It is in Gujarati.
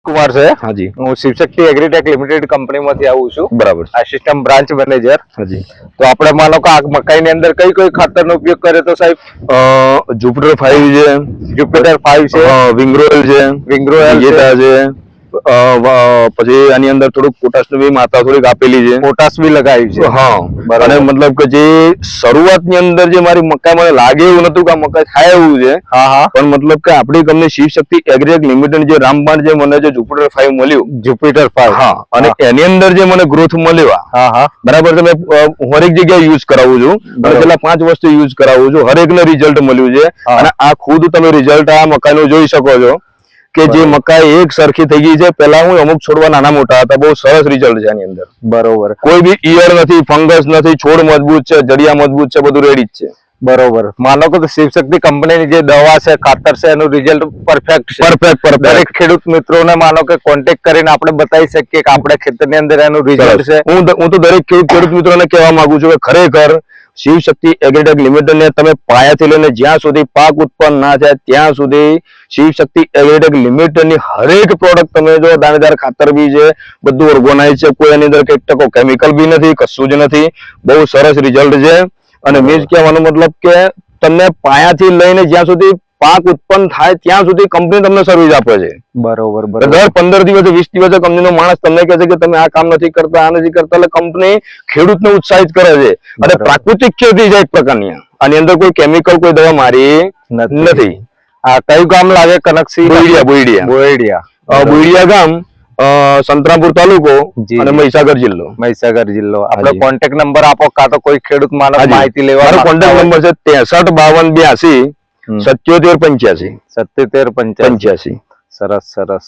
કુમાર છે. હાજી. હું શિવશક્તિ એગ્રીટેક લિમિટેડ કંપનીમાંથી આવું છું. બરાબર. Assistant branch manager. હાજી. તો આપણે માનો કે આ મકાઈની અંદર કઈ કઈ ખાતરનો ઉપયોગ કરે તો સાહેબ? જુપિટર 5 છે, જુપિટર 5 છે, વિંગ્રોએલ છે, વિંગ્રોએલ છે, પછી આની અંદર થોડુંક પોટાશની બી માત્રા થોડીક આપેલી છે, પોટાશ બી લગાવી છે. હા. અને મતલબ કે જે શરૂઆતની અંદર જે મારી મકાઈ મને લાગે એવું નતું કે આ મકાઈ થાય એવું છે. હા હા. પણ મતલબ કે આપણી કંપની શિવશક્તિ એગ્રીટેક લિમિટેડ જે રામબાણ જે મને જે જુપિટર 5 મળ્યું, જુપિટર 5, હા, અને એની અંદર જે મને ગ્રોથ મળ્યો, હા હા, બરાબર. તમે હરેક જગ્યાએ યુઝ કરાવું છું, છેલ્લા 5 વર્ષથી યુઝ કરાવું છું, હરેકને રિઝલ્ટ મળ્યું છે. અને આ ખુદ તમે રિઝલ્ટ આ મકાઈનું જોઈ શકો છો કે જે મકાઈ એક સરખી થઈ ગઈ છે. પહેલા હું અમુક છોડવા નાના મોટા હતા, બહુ સરસ રિઝલ્ટ છે આની અંદર. બરોબર. કોઈ બી ઈયળ નથી, ફંગસ નથી, છોડ મજબૂત છે, જડિયા મજબૂત છે, બધું રેડી જ છે. બરોબર. માનો કે શિવશક્તિ કંપનીની જે દવા છે, ખાતર છે, એનું રિઝલ્ટ પરફેક્ટ છે. પરફેક્ટ. દરેક ખેડૂત મિત્રોને માનો કે કોન્ટેક્ટ કરીને આપણે બતાવી શકીએ કે આપણે ખેતરની અંદર એનું રિઝલ્ટ છે. હું તો દરેક ખેડૂત મિત્રોને કહેવા માંગુ છું કે ખરેખર શિવશક્તિ એગ્રીટેક લિમિટેડ ને તમે પાયાથી લઈને જ્યાં સુધી પાક ઉત્પન્ન ના થાય ત્યાં સુધી શિવશક્તિ એગ્રીટેક લિમિટેડ ની હરેક પ્રોડક્ટ તમે જો, દાણેદાર ખાતર બી છે, બધું ઓર્ગેનાઇઝ છે, કોઈ એની અંદર કઈ ટકો કેમિકલ બી નથી, કશું જ નથી, બહુ સરસ રિઝલ્ટ છે. અને મીન્સ કહેવાનો મતલબ કે તમને પાયાથી લઈને જ્યાં સુધી પાક ઉત્પન્ન થાય ત્યાં સુધી કંપની તમને સર્વિસ આપે છે. બરોબર. દર 15 દિવસે 20 દિવસે કંપનીનો માણસ તમને કહે છે કે તમે આ કામ નથી કરતા, આ નથી કરતા, એટલે કંપની ખેડૂતને ઉત્સાહિત કરે છે. અને પ્રાકૃતિક ખેતી છે એક પ્રકારની, આની અંદર કોઈ કેમિકલ, કોઈ દવા મારી નથી. આ કયું ગામ લાગે? કનકસિંહ? બોઈડિયા ગામ, સંતરામપુર તાલુકો અને મહીસાગર જિલ્લો. આપણો કોન્ટેક્ટ નંબર આપો, કાં તો કોઈ ખેડૂત માનો માહિતી લેવા. મારો કોન્ટેક્ટ નંબર છે 63 52 82 77 85. સરસ.